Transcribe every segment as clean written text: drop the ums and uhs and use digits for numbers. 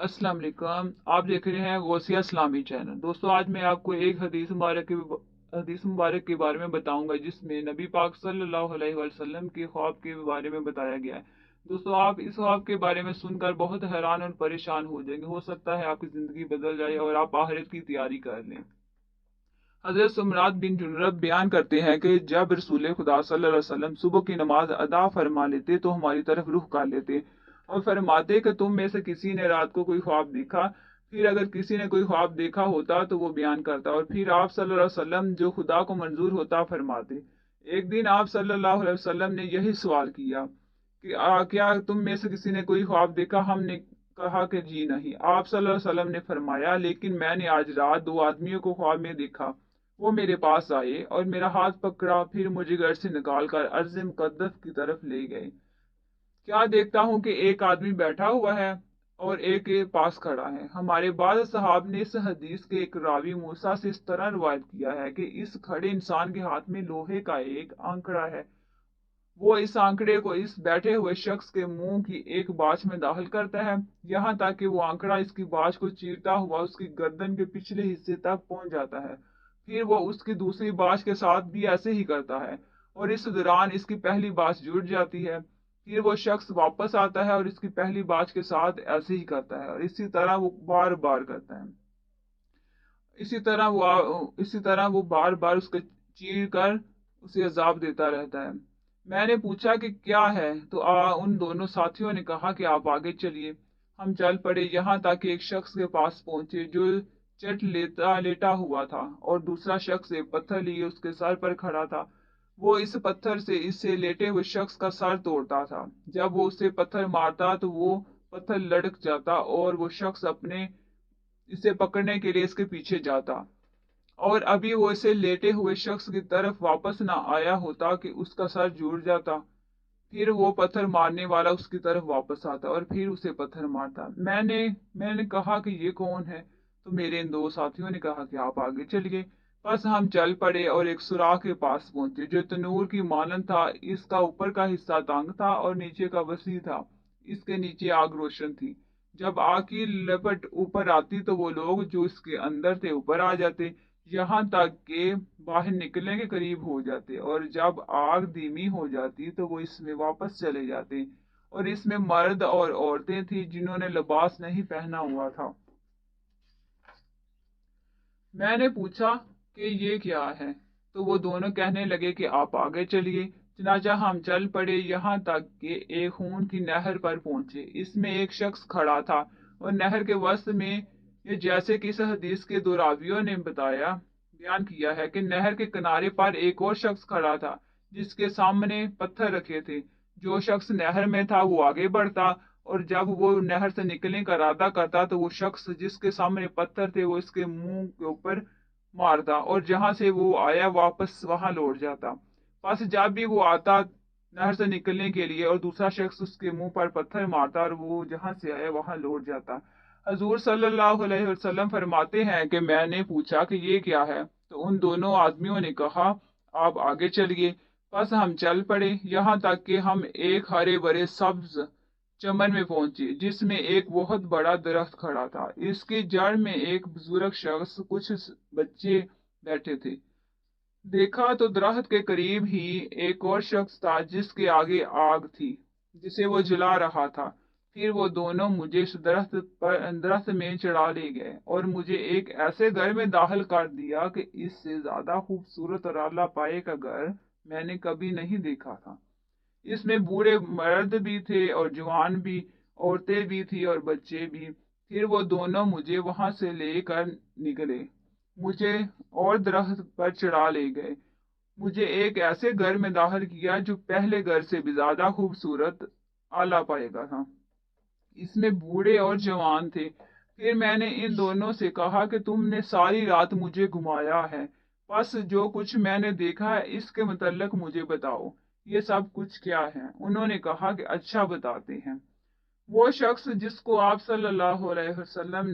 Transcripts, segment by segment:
अस्सलाम वालेकुम। आप देख रहे हैं गौसिया इस्लामी चैनल। दोस्तों, आज मैं आपको एक हदीस मुबारक के बारे में बताऊंगा जिसमें नबी पाक सल्लल्लाहु अलैहि वसल्लम के ख्वाब के बारे में बताया गया है। दोस्तों, आप इस ख्वाब के बारे में सुनकर बहुत हैरान और परेशान हो जाएंगे। हो सकता है आपकी जिंदगी बदल जाए और आप आखिरत की तैयारी कर लें। हजरत सुमरात बिन जुनरब बयान करते हैं कि जब रसूल खुदा सल्लल्लाहु अलैहि वसल्लम सुबह की नमाज अदा फरमा लेते तो हमारी तरफ रुख कर लेते और फरमाते कि तुम में से किसी ने रात को कोई ख्वाब देखा। फिर अगर किसी ने कोई ख्वाब देखा होता तो वो बयान करता और फिर आप सल्लल्लाहु अलैहि वसल्लम जो खुदा को मंजूर होता फरमाते। एक दिन आप सल्लल्लाहु अलैहि वसल्लम ने यही सवाल किया कि क्या तुम में से किसी ने कोई ख्वाब देखा। हमने कहा कि जी नहीं। आप सल्लल्लाहु अलैहि वसल्लम ने फरमाया, लेकिन मैंने आज रात दो आदमियों को ख्वाब में देखा। वो मेरे पास आए और मेरा हाथ पकड़ा, फिर मुझे घर से निकालकर अर्ज मुकद्दस की तरफ ले गए। क्या देखता हूँ कि एक आदमी बैठा हुआ है और एक के पास खड़ा है। हमारे बाद साहब ने इस हदीस के एक रावी मूसा से इस तरह रिवायत किया है कि इस खड़े इंसान के हाथ में लोहे का एक आंकड़ा है। वो इस आंकड़े को इस बैठे हुए शख्स के मुंह की एक बाछ में दाखिल करता है, यहाँ तक कि वो आंकड़ा इसकी बाछ को चीरता हुआ उसकी गर्दन के पिछले हिस्से तक पहुंच जाता है। फिर वो उसकी दूसरी बाछ के साथ भी ऐसे ही करता है और इस दौरान इसकी पहली बाछ जुड़ जाती है। फिर वो शख्स वापस आता है और इसकी पहली बाछ के साथ ऐसे ही करता है और इसी तरह वो बार बार करता है। इसी तरह वो बार बार उसको चीर कर उसे अजाब देता रहता है। मैंने पूछा कि क्या है, तो उन दोनों साथियों ने कहा कि आप आगे चलिए। हम चल पड़े, यहाँ तक कि एक शख्स के पास पहुंचे जो चट लेता लेटा हुआ था और दूसरा शख्स एक पत्थर लिए उसके सर पर खड़ा था। वो इस पत्थर से इससे लेटे हुए शख्स का सर तोड़ता था। जब वो उसे पत्थर मारता तो वो पत्थर लटक जाता और वो शख्स अपने इसे पकड़ने के लिए इसके पीछे जाता और अभी वो इसे लेटे हुए शख्स की तरफ वापस ना आया होता कि उसका सर जुड़ जाता। फिर वो पत्थर मारने वाला उसकी तरफ वापस आता और फिर उसे पत्थर मारता। मैंने कहा कि ये कौन है, तो मेरे इन दो साथियों ने कहा कि आप आगे चलिए। बस हम चल पड़े और एक सुराख के पास पहुंचे जो तनूर की मानंद था। इसका ऊपर का हिस्सा तंग था और नीचे का वसी था। इसके नीचे आग रोशन थी। जब आग की लपट ऊपर आती तो वो लोग जो इसके अंदर थे ऊपर आ जाते, यहाँ तक कि बाहर निकलने के करीब हो जाते, और जब आग धीमी हो जाती तो वो इसमें वापस चले जाते। और इसमें मर्द और औरतें थी जिन्होंने लिबास नहीं पहना हुआ था। मैंने पूछा कि ये क्या है, तो वो दोनों कहने लगे कि आप आगे चलिए। चनाचा हम चल पड़े, यहाँ तक कि एक खून की नहर पर पहुंचे। इसमें एक शख्स खड़ा था और नहर के वस्त में, ये जैसे कि इस हदीस के दो रावियों ने बयान किया है कि नहर के किनारे पर एक और शख्स खड़ा था जिसके सामने पत्थर रखे थे। जो शख्स नहर में था वो आगे बढ़ता और जब वो नहर से निकलने का इरादा करता तो वो शख्स जिसके सामने पत्थर थे वो इसके मुंह के ऊपर मारता और जहां से वो आया वापस वहां लौट जाता। बस जब भी वो आता नहर से निकलने के लिए और दूसरा शख्स उसके मुंह पर पत्थर मारता और वो जहां से आया वहां लौट जाता। हजूर सल्लल्लाहु अलैहि वसल्लम फरमाते हैं कि मैंने पूछा कि ये क्या है, तो उन दोनों आदमियों ने कहा आप आगे चलिए। बस हम चल पड़े, यहाँ तक कि हम एक हरे भरे सब्ज चमन में पहुंचे जिसमें एक बहुत बड़ा दरख्त खड़ा था। इसकी जड़ में एक बुजुर्ग शख्स कुछ बच्चे बैठे थे। देखा तो दरख्त के करीब ही एक और शख्स था जिसके आगे आग थी जिसे वो जला रहा था। फिर वो दोनों मुझे इस दरख्त में चढ़ा ले गए और मुझे एक ऐसे घर में दाखिल कर दिया कि इससे ज्यादा खूबसूरत और आला पाए का घर मैंने कभी नहीं देखा था। इसमें बूढ़े मर्द भी थे और जवान भी, औरतें भी थी और बच्चे भी। फिर वो दोनों मुझे वहां से लेकर निकले, मुझे और दरख्त पर चढ़ा ले गए। मुझे एक ऐसे घर में दाखिल किया जो पहले घर से भी ज्यादा खूबसूरत आला पाएगा था। इसमें बूढ़े और जवान थे। फिर मैंने इन दोनों से कहा कि तुमने सारी रात मुझे घुमाया है, बस जो कुछ मैंने देखा है इसके मतलब मुझे बताओ, ये सब कुछ क्या है। उन्होंने कहा कि अच्छा बताते हैं। वो शख्स जिसको आप सल्लल्लाहु अलैहि वसल्लम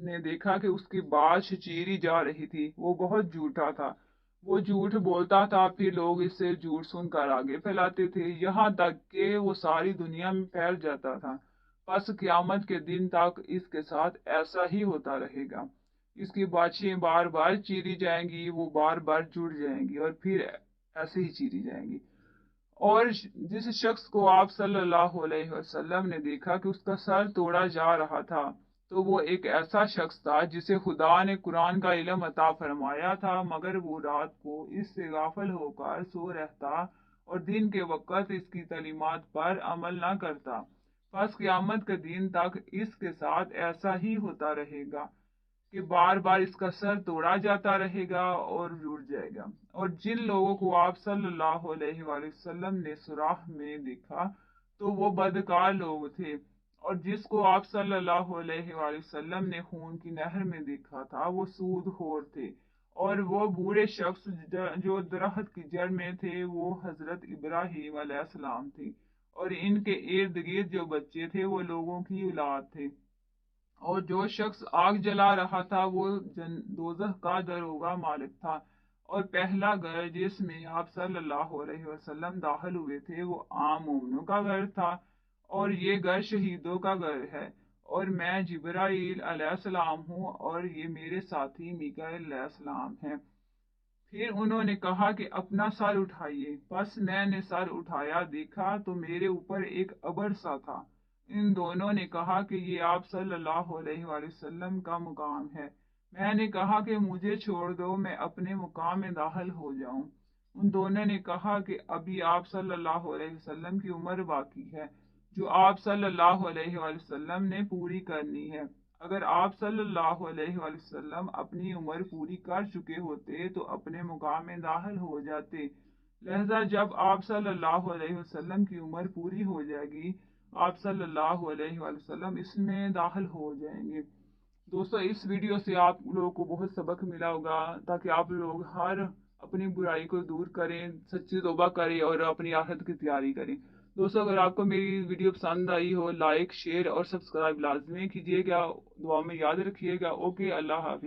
ने देखा कि उसकी बाछ चीरी जा रही थी, वो बहुत झूठा था। वो झूठ बोलता था, फिर लोग इससे झूठ सुनकर आगे फैलाते थे, यहाँ तक कि वो सारी दुनिया में फैल जाता था। پس قیامت کے دن تک اس کے ساتھ ایسا ہی ہوتا رہے گا۔ اس کی باچھیں بار بار چیری جائیں گی، وہ بار بار جڑ جائیں گی اور پھر ایسے ہی چیری جائیں گی۔ اور جس شخص کو آپ صلی اللہ علیہ وسلم نے دیکھا کہ اس کا سر توڑا جا رہا تھا، تو وہ ایک ایسا شخص تھا جسے خدا نے قرآن کا علم عطا فرمایا تھا، مگر وہ رات کو اس سے غافل ہو کر سو رہتا اور دن کے وقت اس کی تعلیمات پر عمل نہ کرتا۔ پس قیامت کے دن تک اس کے ساتھ ایسا ہی ہوتا رہے گا کہ بار بار اس کا سر توڑا جاتا رہے گا اور جڑ جائے گا۔ اور جن لوگوں کو آپ صلی اللہ علیہ وآلہ وسلم نے سوراخ میں دیکھا تو وہ بدکار لوگ تھے، اور جس کو آپ صلی اللہ علیہ وآلہ وسلم نے خون کی نہر میں دیکھا تھا وہ سود خور تھے، اور وہ بوڑھے شخص جو درخت کی جڑ میں تھے وہ حضرت ابراہیم علیہ السلام تھے، اور ان کے ارد گرد جو بچے تھے وہ لوگوں کی اولاد تھے۔ اور جو شخص آگ جلا رہا تھا وہ دوزخ کا دروغہ مالک تھا، اور پہلا گھر جس میں آپ صلی اللہ علیہ وسلم داخل ہوئے تھے وہ عام مومنوں کا گھر تھا، اور یہ گھر شہیدوں کا گھر ہے، اور میں جبرائیل علیہ السلام ہوں اور یہ میرے ساتھی میکائیل علیہ السلام ہیں۔ پھر انہوں نے کہا کہ اپنا سر اٹھائیے، پس میں نے سر اٹھایا، دیکھا تو میرے اوپر ایک ابر سا تھا۔ ان دونوں نے کہا کہ یہ آپ صلی اللہ علیہ وآلہ وسلم کا مقام ہے۔ میں نے کہا کہ مجھے چھوڑ دو، میں اپنے مقام میں داخل ہو جاؤں۔ ان دونوں نے کہا کہ ابھی آپ صلی اللہ علیہ وسلم کی عمر باقی ہے، جو آپ صلی اللہ علیہ وآلہ وسلم نے پوری کرنی ہے۔ اگر آپ صلی اللہ علیہ وآلہ وسلم اپنی عمر پوری کر چکے ہوتے تو اپنے مقام میں داخل ہو جاتے، لہذا جب آپ صلی اللہ علیہ وسلم کی عمر پوری ہو جائے گی آپ صلی اللہ علیہ وآلہ وسلم اس میں داخل ہو جائیں گے۔ دوستو، اس ویڈیو سے آپ لوگوں کو بہت سبق ملا ہوگا، تاکہ آپ لوگ ہر اپنی برائی کو دور کریں، سچی توبہ کریں اور اپنی آخرت کی تیاری کریں۔ دوستو، اگر آپ کو میری ویڈیو پسند آئی ہو، لائک، شیئر اور سبسکرائب لازمی کیجیے گا، دعا میں یاد رکھیے گا۔ اوکے، اللہ حافظ۔